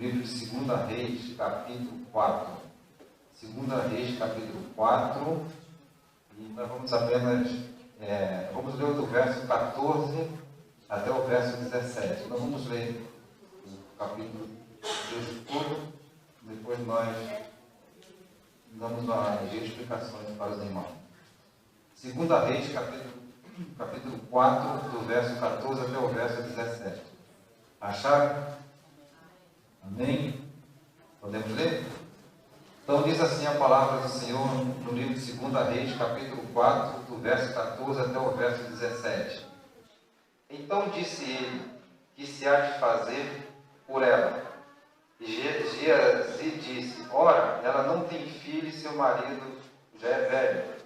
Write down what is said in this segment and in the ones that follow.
livro de 2 Reis, capítulo 4. 2 Reis, capítulo 4, e nós vamos apenas, vamos ler do verso 14 até o verso 17. Nós vamos ler o capítulo 2 todo, depois nós damos as explicações para os irmãos. 2 Reis, capítulo 4, do verso 14 até o verso 17. Acharam? Amém? Podemos ler? Então diz assim a palavra do Senhor no livro de 2 Reis, capítulo 4, do verso 14 até o verso 17. Então disse ele, que se há de fazer por ela? E Geazi disse, ora, ela não tem filho e seu marido já é velho.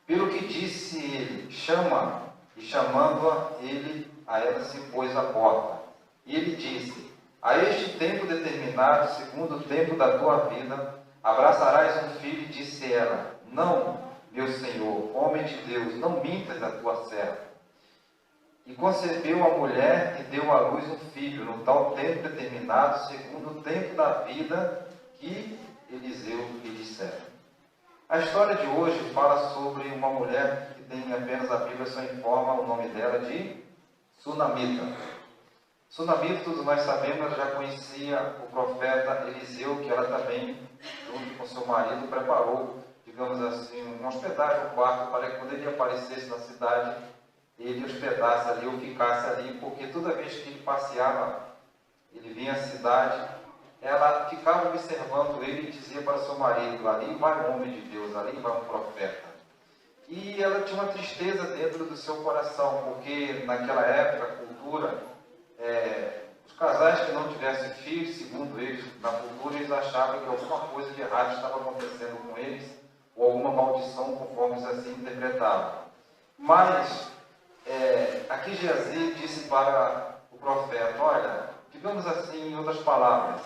Pelo que disse ele, chama, e chamando-a, a ela se pôs à porta. E ele disse, a este tempo determinado, segundo o tempo da tua vida, abraçarás um filho, e disse ela, não, meu senhor, homem de Deus, não mintas a tua serva. E concebeu a mulher e deu à luz um filho, no tal tempo determinado, segundo o tempo da vida que Eliseu lhe dissera. A história de hoje fala sobre uma mulher que tem apenas a Bíblia só informa o nome dela de Sunamita. Sunamita, todos nós sabemos, ela já conhecia o profeta Eliseu, que ela também, junto com seu marido, preparou, digamos assim, uma hospedagem, um quarto, para que quando ele aparecesse na cidade, ele hospedasse ali ou ficasse ali, porque toda vez que ele passeava, ele vinha à cidade, ela ficava observando ele e dizia para seu marido, ali vai um homem de Deus, ali vai um profeta. E ela tinha uma tristeza dentro do seu coração, porque naquela época, a cultura, os casais que não tivessem filhos, segundo eles, na cultura, eles achavam que alguma coisa de errado estava acontecendo com eles, ou alguma maldição, conforme eles assim interpretavam. Mas, aqui Geazi disse para o profeta, olha, digamos assim, em outras palavras,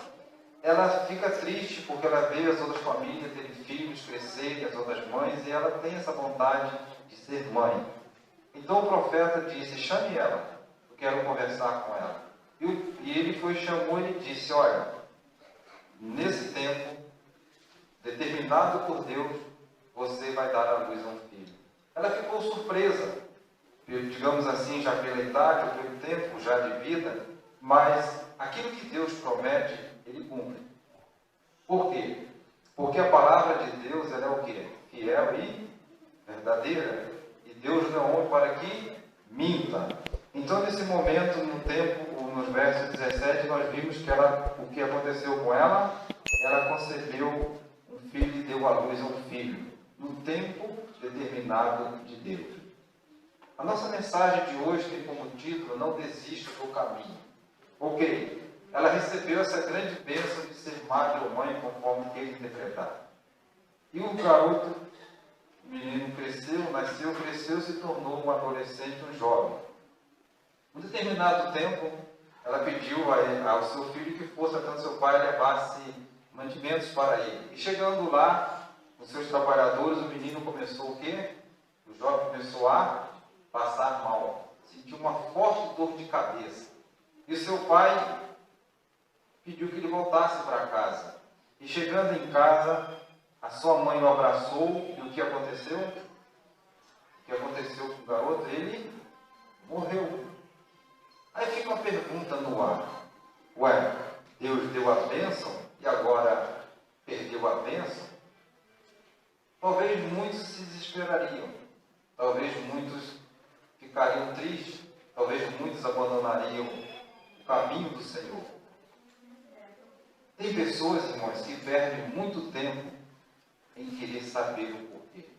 ela fica triste porque ela vê as outras famílias terem filhos, crescerem, as outras mães, e ela tem essa vontade de ser mãe. Então o profeta disse, chame ela, eu quero conversar com ela. E ele chamou e disse, olha, nesse tempo, determinado por Deus, você vai dar à luz a um filho. Ela ficou surpresa, digamos assim, já pela idade, ou pelo tempo já de vida, mas aquilo que Deus promete, Ele cumpre. Por quê? Porque a palavra de Deus, ela é o quê? Fiel e verdadeira. E Deus não é homem para que minta. Então, nesse momento, no tempo, nos versos 17, nós vimos que o que aconteceu com ela, ela concebeu um filho e deu à luz a um filho, no tempo determinado de Deus. A nossa mensagem de hoje tem como título, não desista do caminho. Ok, ela recebeu essa grande bênção de ser madre ou mãe, conforme ele interpretar. E o garoto, o menino cresceu, se tornou um adolescente, um jovem. Em determinado tempo, ela pediu ao seu filho que fosse até o seu pai levasse mantimentos para ele. E chegando lá, com seus trabalhadores, o menino começou o quê? O jovem começou a passar mal. Sentiu uma forte dor de cabeça. E seu pai pediu que ele voltasse para casa. E chegando em casa, a sua mãe o abraçou. E o que aconteceu? O que aconteceu com o garoto? Ele morreu. Aí fica uma pergunta no ar. Ué, Deus deu a bênção e agora perdeu a bênção? Talvez muitos se desesperariam. Talvez muitos ficariam tristes. Talvez muitos abandonariam o caminho do Senhor. Tem pessoas, irmãos, que perdem muito tempo em querer saber o porquê.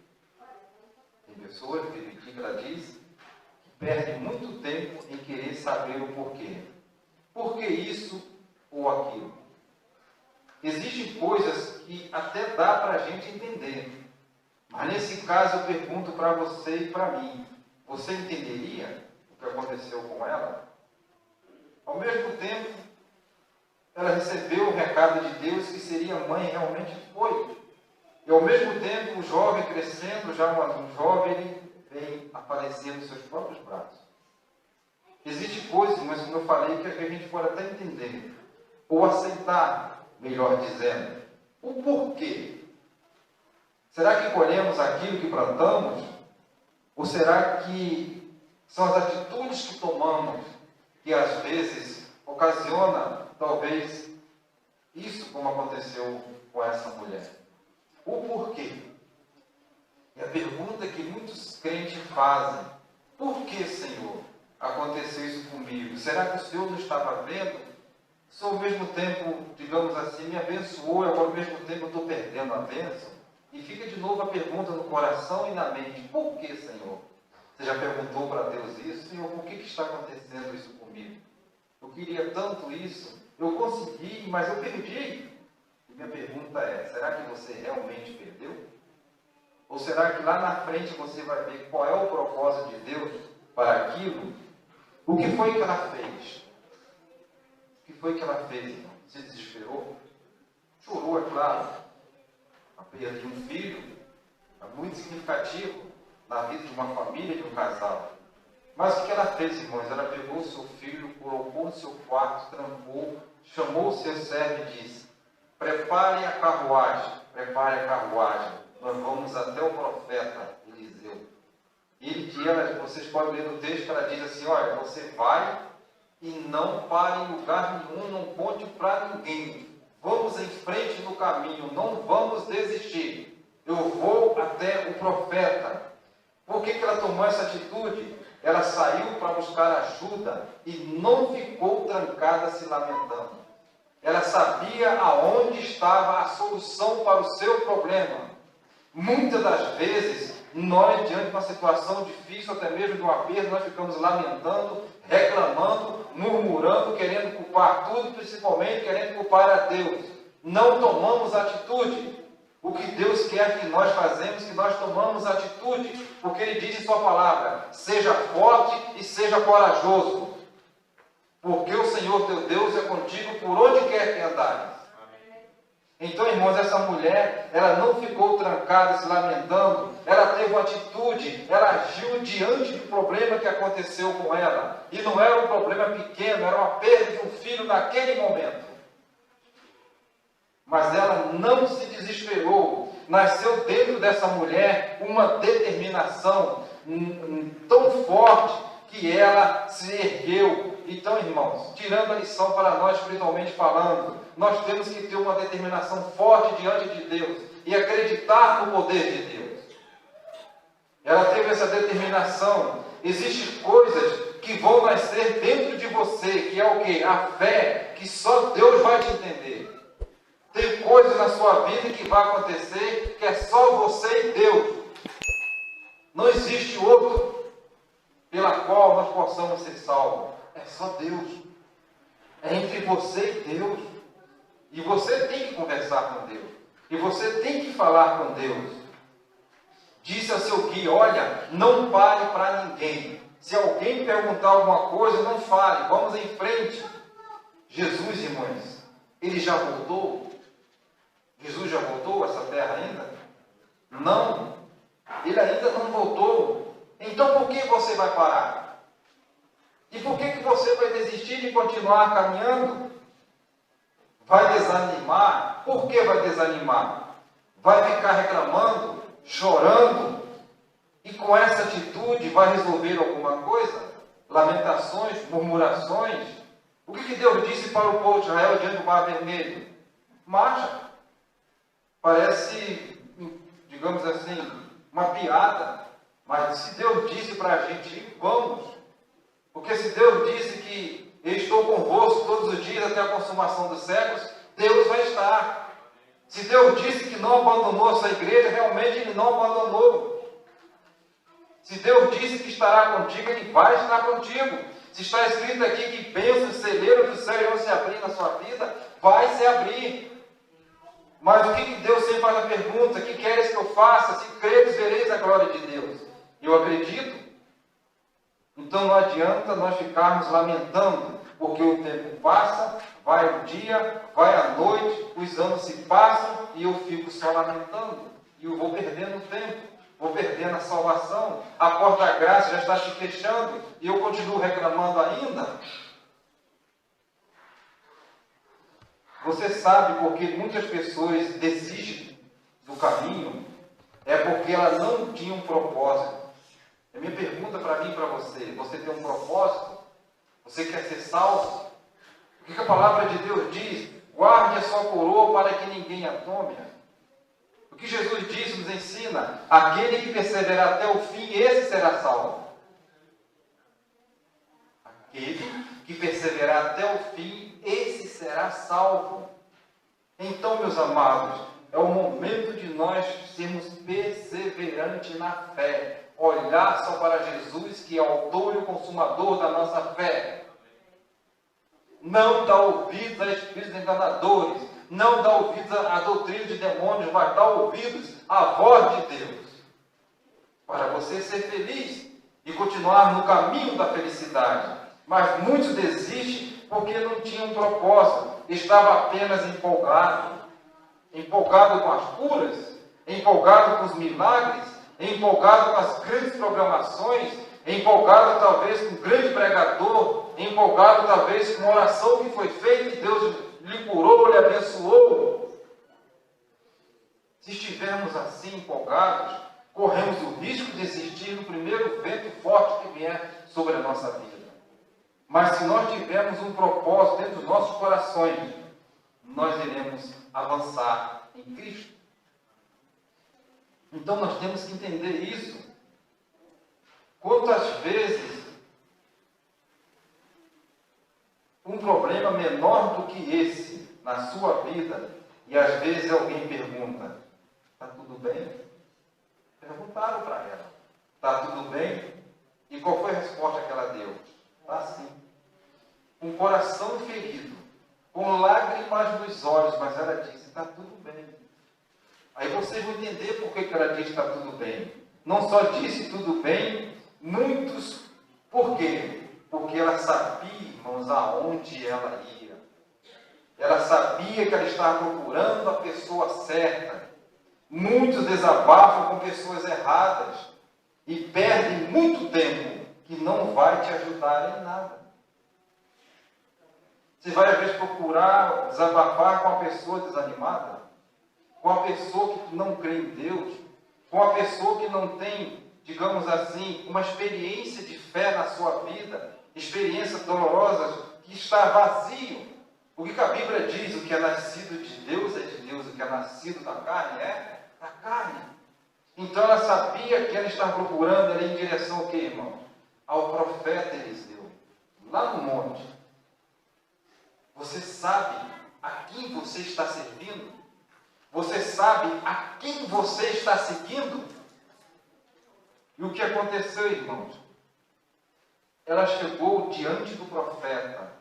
Tem pessoas, que ela diz, perde muito tempo em querer saber o porquê. Por que isso ou aquilo? Existem coisas que até dá para a gente entender. Mas nesse caso eu pergunto para você e para mim. Você entenderia o que aconteceu com ela? Ao mesmo tempo, ela recebeu o recado de Deus que seria mãe, realmente foi. E ao mesmo tempo, o jovem crescendo, já um jovem, ele vem aparecer nos seus próprios braços. Existem coisas, mas como eu falei, que a gente pode até entender. ou aceitar, melhor dizendo. O porquê? Será que colhemos aquilo que plantamos? Ou será que são as atitudes que tomamos que às vezes ocasiona, talvez, isso como aconteceu com essa mulher? O porquê? E a pergunta que muitos crentes fazem: por que, Senhor, aconteceu isso comigo? Será que o Senhor não estava vendo? O Senhor ao mesmo tempo, digamos assim, me abençoou, e agora ao mesmo tempo eu estou perdendo a bênção? E fica de novo a pergunta no coração e na mente: por que, Senhor? Você já perguntou para Deus isso? Senhor, por que está acontecendo isso comigo? Eu queria tanto isso, eu consegui, mas eu perdi. E minha pergunta é: será que você realmente perdeu? Ou será que lá na frente você vai ver qual é o propósito de Deus para aquilo? O que foi que ela fez? O que foi que ela fez, irmão? Se desesperou? Chorou, é claro. A perda de um filho é muito significativo na vida de uma família, de um casal. Mas o que ela fez, irmãos? Ela pegou o seu filho, colocou no seu quarto, trancou, chamou o seu servo e disse: preparem a carruagem, nós vamos até o profeta Eliseu. Vocês podem ler no texto que ela diz assim: olha, você vai e não pare em lugar nenhum, não conte para ninguém. Vamos em frente no caminho, não vamos desistir. Eu vou até o profeta. Por que ela tomou essa atitude? Ela saiu para buscar ajuda e não ficou trancada se lamentando. Ela sabia aonde estava a solução para o seu problema. Muitas das vezes, nós, diante de uma situação difícil, até mesmo de uma perda, nós ficamos lamentando, reclamando, murmurando, querendo culpar tudo, principalmente querendo culpar a Deus. Não tomamos atitude. O que Deus quer que nós fazemos, que nós tomamos atitude, porque Ele diz em sua palavra: seja forte e seja corajoso, porque o Senhor teu Deus é contigo por onde quer que andares. Então, irmãos, essa mulher, ela não ficou trancada, se lamentando, ela teve uma atitude, ela agiu diante do problema que aconteceu com ela. E não era um problema pequeno, era uma perda de um filho naquele momento. Mas ela não se desesperou. Nasceu dentro dessa mulher uma determinação tão forte que ela se ergueu. Então, irmãos, tirando a lição para nós, espiritualmente falando, nós temos que ter uma determinação forte diante de Deus e acreditar no poder de Deus. Ela teve essa determinação. Existem coisas que vão nascer dentro de você, que é o quê? A fé, que só Deus vai te entender. Tem coisas na sua vida que vai acontecer que é só você e Deus. Não existe outro pela qual nós possamos ser salvos. É só Deus. É entre você e Deus. E você tem que conversar com Deus. E você tem que falar com Deus. Disse ao seu guia: olha, não pare para ninguém. Se alguém perguntar alguma coisa, não fale. Vamos em frente. Jesus, irmãos, Ele já voltou? Jesus já voltou a essa terra ainda? Não. Ele ainda não voltou. Então por que você vai parar? E por que você vai desistir de continuar caminhando? Vai desanimar? Por que vai desanimar? Vai ficar reclamando, chorando? E com essa atitude vai resolver alguma coisa? Lamentações, murmurações? O que Deus disse para o povo de Israel diante do Mar Vermelho? Marcha. Parece, digamos assim, uma piada. Mas se Deus disse para a gente ir, vamos. Porque se Deus disse que eu estou convosco todos os dias até a consumação dos séculos, Deus vai estar. Se Deus disse que não abandonou a sua igreja, realmente Ele não abandonou. Se Deus disse que estará contigo, Ele vai estar contigo. Se está escrito aqui que bênçãos, celeiros do céu irão se abrir na sua vida, vai se abrir. Mas o que Deus sempre faz a pergunta: que queres que eu faça? Se creres, vereis a glória de Deus. Eu acredito. Então não adianta nós ficarmos lamentando, porque o tempo passa, vai o dia, vai a noite, os anos se passam e eu fico só lamentando. E eu vou perdendo o tempo, vou perdendo a salvação, a porta da graça já está se fechando e eu continuo reclamando ainda. Você sabe porque muitas pessoas desistem do caminho? É porque elas não tinham um propósito. A minha pergunta para mim e para você: você tem um propósito? Você quer ser salvo? O que a palavra de Deus diz? Guarde a sua coroa para que ninguém a tome. O que Jesus diz, nos ensina: aquele que perseverar até o fim, esse será salvo. Aquele que perseverar até o fim, esse será salvo. Então, meus amados, é o momento de nós sermos perseverantes na fé. Olhar só para Jesus, que é o autor e o consumador da nossa fé. Não dá ouvidos a espíritos enganadores. Não dá ouvidos a doutrina de demônios, mas dá ouvidos à voz de Deus. Para você ser feliz e continuar no caminho da felicidade. Mas muitos desistem porque não tinham um propósito. Estava apenas empolgado. Empolgado com as curas, empolgado com os milagres, empolgado com as grandes programações, empolgado talvez com um grande pregador, empolgado talvez com uma oração que foi feita e Deus lhe curou, lhe abençoou. Se estivermos assim empolgados, corremos o risco de desistir no primeiro vento forte que vier sobre a nossa vida. Mas se nós tivermos um propósito dentro dos nossos corações, nós iremos avançar em Cristo. Então nós temos que entender isso. Quantas vezes um problema menor do que esse na sua vida, e às vezes alguém pergunta: está tudo bem? Perguntaram para ela: está tudo bem? E qual foi a resposta que ela deu? Está sim. Com o coração ferido, com lágrimas nos olhos, mas ela disse: está tudo bem. Aí vocês vão entender por que ela disse: está tudo bem. Não só disse tudo bem, muitos. Por quê? Porque ela sabia, irmãos, aonde ela ia. Ela sabia que ela estava procurando a pessoa certa. Muitos desabafam com pessoas erradas e perdem muito tempo que não vai te ajudar em nada. Você vai, às vezes, procurar desabafar com a pessoa desanimada, com a pessoa que não crê em Deus, com a pessoa que não tem, digamos assim, uma experiência de fé na sua vida, experiências dolorosas, que está vazio. O que a Bíblia diz? O que é nascido de Deus é de Deus, o que é nascido da carne é da carne. Então ela sabia que ela estava procurando ali em direção ao quê, irmão? Ao profeta Eliseu, lá no monte. Você sabe a quem você está servindo? Você sabe a quem você está seguindo? E o que aconteceu, irmãos? Ela chegou diante do profeta.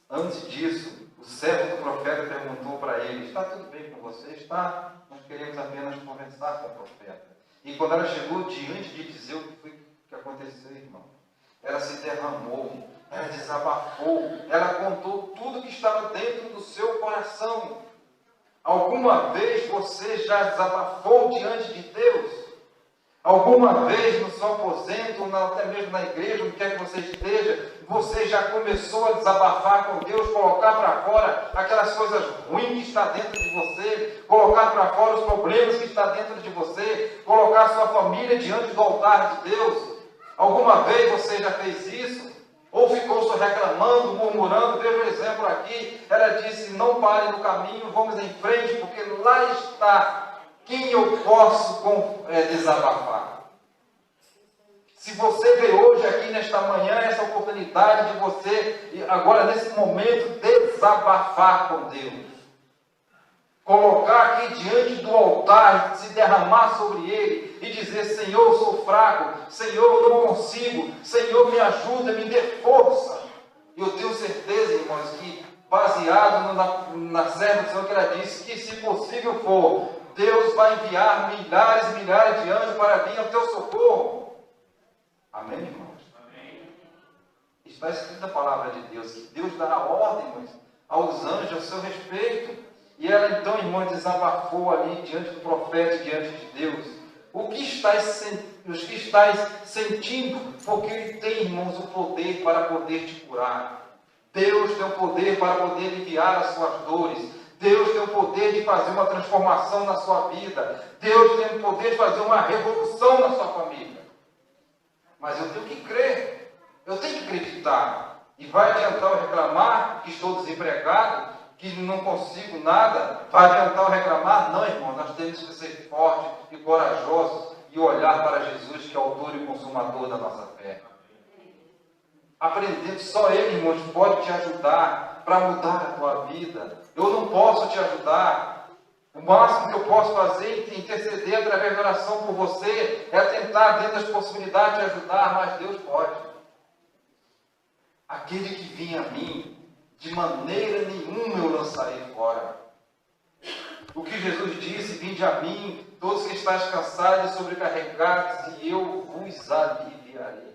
Antes disso, o servo do profeta perguntou para ele: está tudo bem com você? Está? Nós queremos apenas conversar com o profeta. E quando ela chegou diante de Eliseu, o que foi que aconteceu, irmão? Ela se derramou, ela desabafou, ela contou tudo que estava dentro do seu coração. Alguma vez você já desabafou diante de Deus? Alguma vez no seu aposento, ou até mesmo na igreja, onde quer que você esteja, você já começou a desabafar com Deus, colocar para fora aquelas coisas ruins que está dentro de você, colocar para fora os problemas que está dentro de você, colocar sua família diante do altar de Deus? Alguma vez você já fez isso? Ou ficou só reclamando, murmurando? Veja o exemplo aqui. Ela disse: não pare no caminho, vamos em frente, porque lá está quem eu posso desabafar. Se você vê hoje aqui nesta manhã essa oportunidade de você, agora nesse momento, desabafar com Deus, colocar aqui diante do altar, se derramar sobre ele e dizer: Senhor, eu sou fraco, Senhor, eu não consigo, Senhor, me ajuda, me dê força. E eu tenho certeza, irmãos, que baseado na serva do Senhor, que ela disse que, se possível for, Deus vai enviar milhares e milhares de anjos para vir ao teu socorro. Amém, irmãos? Amém. Está escrito na palavra de Deus que Deus dará ordens aos anjos a seu respeito. E ela então, irmão, desabafou ali diante do profeta, diante de Deus. O que estáis sentindo? Porque ele tem, irmãos, o poder para poder te curar. Deus tem o poder para poder aliviar as suas dores. Deus tem o poder de fazer uma transformação na sua vida. Deus tem o poder de fazer uma revolução na sua família. Mas eu tenho que crer. Eu tenho que acreditar. E vai adiantar eu reclamar que estou desempregado, que não consigo nada? Vai adiantar eu reclamar? Não, irmão. Nós temos que ser fortes e corajosos e olhar para Jesus, que é o autor e consumador da nossa fé. Aprendendo, só Ele, irmãos, pode te ajudar para mudar a tua vida. Eu não posso te ajudar. O máximo que eu posso fazer é interceder através da oração por você, é tentar, dentro das possibilidades, te ajudar, mas Deus pode. Aquele que vinha a mim, de maneira nenhuma eu lançarei fora. O que Jesus disse: vinde a mim, todos que estáis cansados e sobrecarregados, e eu vos aliviarei.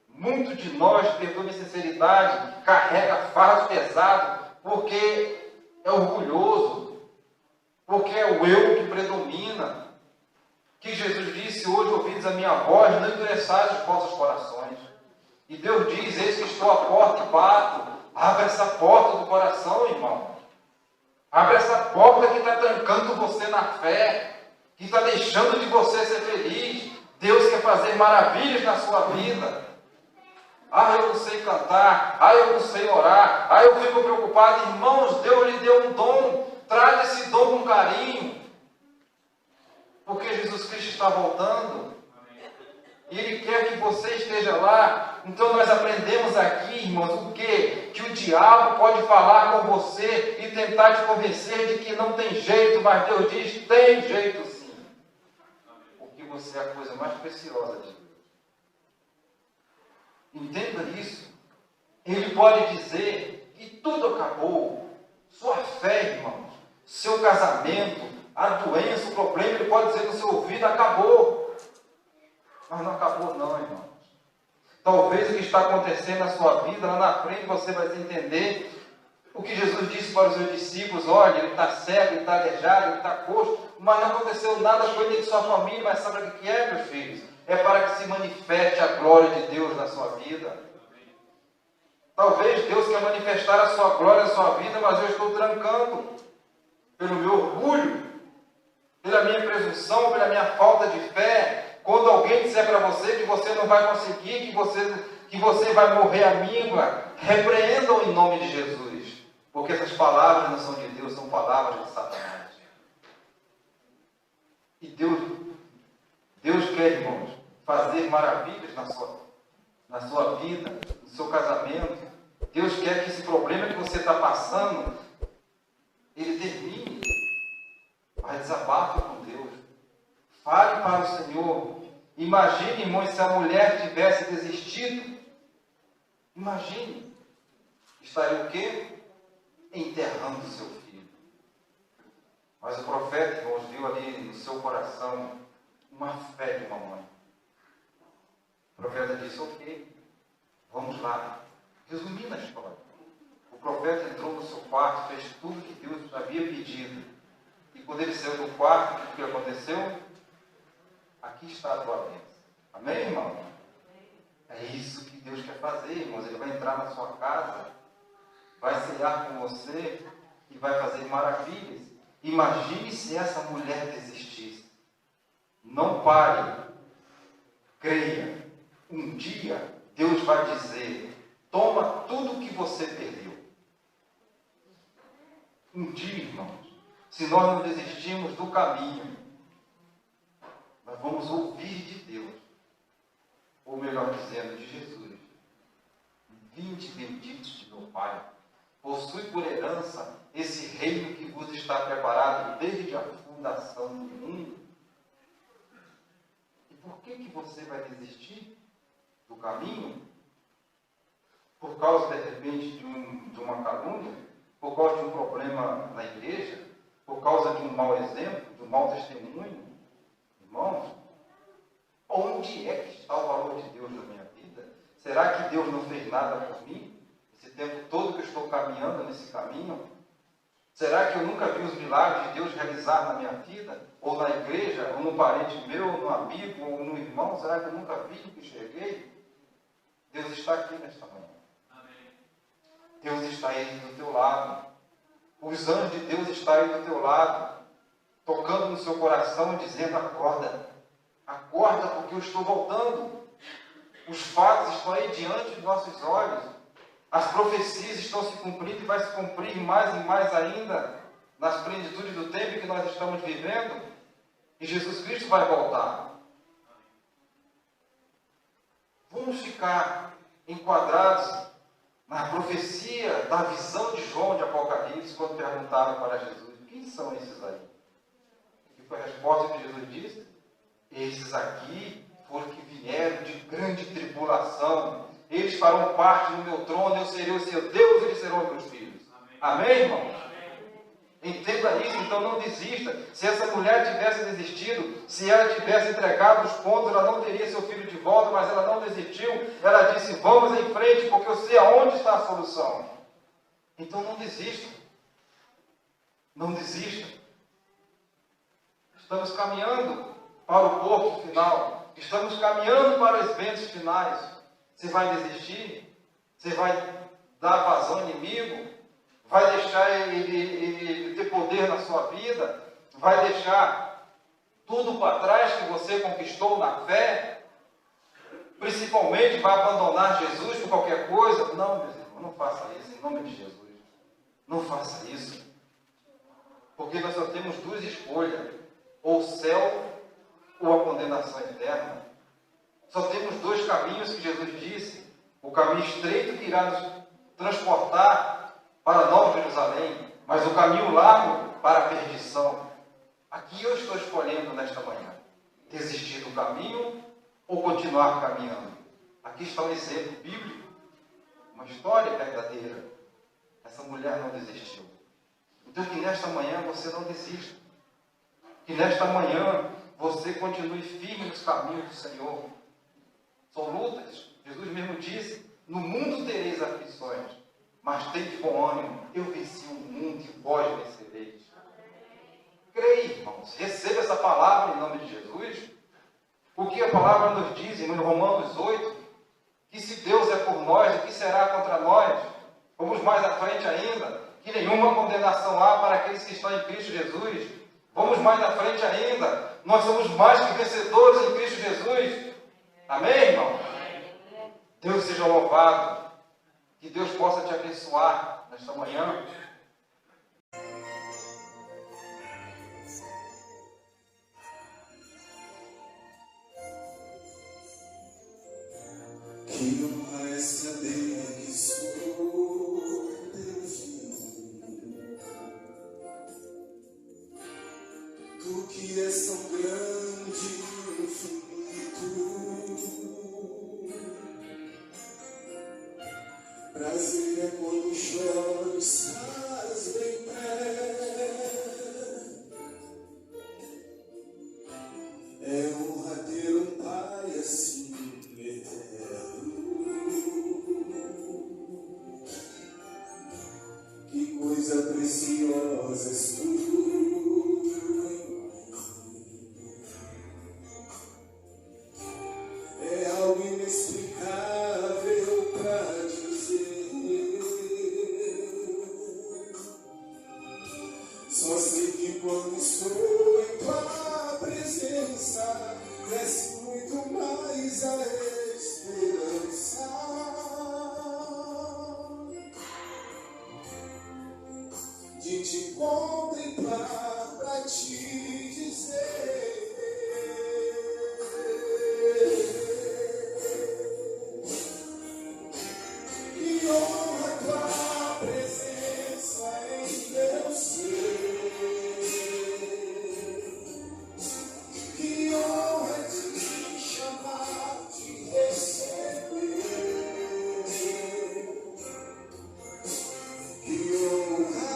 Muito de nós, perdoa minha sinceridade, carrega fardo pesado, porque é orgulhoso, porque é o eu que predomina. Que Jesus disse: hoje ouvides a minha voz, não endureçais os vossos corações. E Deus diz: eis que estou à porta e bato. Abre essa porta do coração, irmão. Abre essa porta que está trancando você na fé, que está deixando de você ser feliz. Deus quer fazer maravilhas na sua vida. Ah, eu não sei cantar. Ah, eu não sei orar. Ah, eu fico preocupado. Irmãos, Deus lhe deu um dom. Trate esse dom com carinho. Porque Jesus Cristo está voltando. E Ele quer que você esteja lá. Então nós aprendemos aqui, irmãos, o quê? Que o diabo pode falar com você e tentar te convencer de que não tem jeito, mas Deus diz: tem jeito sim. Porque você é a coisa mais preciosa de Deus. Entenda isso. Ele pode dizer que tudo acabou. Sua fé, irmãos, seu casamento, a doença, o problema, ele pode dizer no seu ouvido: acabou. Mas não acabou não, irmão. Talvez o que está acontecendo na sua vida, lá na frente você vai entender o que Jesus disse para os seus discípulos: olha, ele está cego, ele está aleijado, ele está coxo, mas não aconteceu nada com ele e sua família. Mas sabe o que é, meus filhos? É para que se manifeste a glória de Deus na sua vida. Talvez Deus quer manifestar a sua glória na sua vida, mas eu estou trancando pelo meu orgulho, pela minha presunção, pela minha falta de fé. Quando alguém disser para você que você não vai conseguir, que você vai morrer à míngua, repreendam em nome de Jesus. Porque essas palavras não são de Deus, são palavras de Satanás. E Deus quer, irmãos, fazer maravilhas na sua vida, no seu casamento. Deus quer que esse problema que você está passando, ele termine. Mas desabafe com Deus. Fale para o Senhor. Imagine, irmãos, se a mulher tivesse desistido. Imagine. Estaria o quê? Enterrando o seu filho. Mas o profeta, irmãos, viu ali no seu coração uma fé de uma mãe. O profeta disse: ok, vamos lá. Resumindo a história, o profeta entrou no seu quarto, fez tudo que Deus havia pedido. E quando ele saiu do quarto, o que aconteceu? Aqui está a tua bênção. Amém, irmão? É isso que Deus quer fazer, irmãos. Ele vai entrar na sua casa, vai cear com você e vai fazer maravilhas. Imagine se essa mulher desistisse. Não pare. Creia. Um dia Deus vai dizer: toma tudo o que você perdeu. Um dia, irmãos, se nós não desistirmos do caminho, nós vamos ouvir de Deus, ou melhor dizendo, de Jesus: vinde benditos de meu Pai, possui por herança esse reino que vos está preparado desde a fundação do mundo. E por que você vai desistir do caminho? Por causa, de repente, de uma calúnia? Por causa de um problema na igreja? Por causa de um mau exemplo, de um mau testemunho? Irmãos, onde é que está o valor de Deus na minha vida? Será que Deus não fez nada por mim? Esse tempo todo que eu estou caminhando nesse caminho? Será que eu nunca vi os milagres de Deus realizar na minha vida? Ou na igreja, ou no parente meu, ou no amigo, ou no irmão? Será que eu nunca vi, nunca enxerguei? Deus está aqui nesta manhã. Deus está aí do teu lado. Os anjos de Deus estão aí do teu lado, tocando no seu coração e dizendo: acorda, acorda, porque eu estou voltando. Os fatos estão aí diante de nossos olhos. As profecias estão se cumprindo e vai se cumprir mais e mais ainda nas plenitudes do tempo que nós estamos vivendo. E Jesus Cristo vai voltar. Vamos ficar enquadrados na profecia da visão de João de Apocalipse, quando perguntaram para Jesus: quem são esses aí? E foi a resposta que Jesus disse: esses aqui foram que vieram de grande tribulação. Eles farão parte do meu trono, eu serei o seu Deus e eles serão meus filhos. Amém, irmão? Entenda isso, então não desista. Se essa mulher tivesse desistido, se ela tivesse entregado os pontos, ela não teria seu filho de volta, mas ela não desistiu. Ela disse: vamos em frente, porque eu sei aonde está a solução. Então não desista. Não desista. Estamos caminhando para o porto final. Estamos caminhando para os eventos finais. Você vai desistir? Você vai dar vazão ao inimigo? Vai deixar ele ter poder na sua vida? Vai deixar tudo para trás que você conquistou na fé? Principalmente vai abandonar Jesus por qualquer coisa? Não, meus irmãos, não faça isso, em nome de Jesus. Não faça isso. Porque nós só temos duas escolhas: ou o céu ou a condenação eterna. Só temos dois caminhos que Jesus disse: o caminho estreito que irá nos transportar para Nova Jerusalém, mas o caminho largo para a perdição. Aqui eu estou escolhendo nesta manhã: desistir do caminho ou continuar caminhando. Aqui está um exemplo bíblico, uma história verdadeira. Essa mulher não desistiu. Então que nesta manhã você não desista. Que nesta manhã você continue firme nos caminhos do Senhor. São lutas. Jesus mesmo disse: no mundo tereis aflições, mas tende bom ânimo, eu venci o mundo e vós vencereis. Creia, irmãos, receba essa palavra em nome de Jesus. O que a palavra nos diz em Romanos 8, que se Deus é por nós, o que será contra nós? Vamos mais à frente ainda, que nenhuma condenação há para aqueles que estão em Cristo Jesus. Vamos mais à frente ainda, nós somos mais que vencedores em Cristo Jesus. Amém, irmão? Deus seja louvado. Que Deus possa te abençoar nesta manhã. Que honra é saber que sou Deus vivo. Tu que és tão grande e infinito. Prazer é quando choro e estás bem perto. É honra ter um Pai assim eterno. Que coisa preciosa és tu. É algo inexplicável pra dizer. Só sei que quando estou em tua presença, cresce muito mais a esperança de te contemplar, pra te dizer. Que honra tua presença em meu ser. Que honra te chamar, te receber. Que honra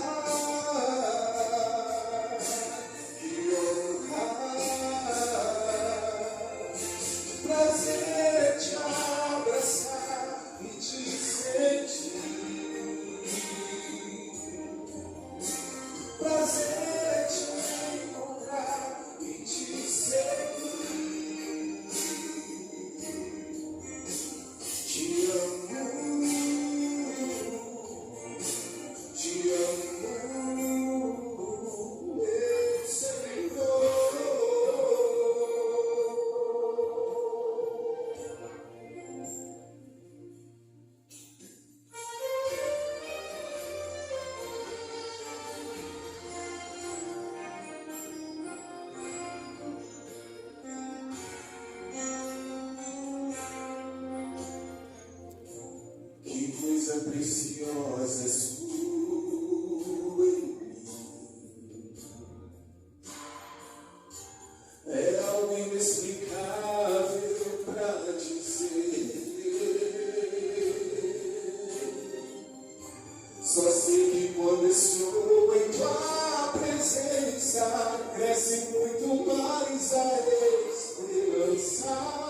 cresce muito mais a esperança.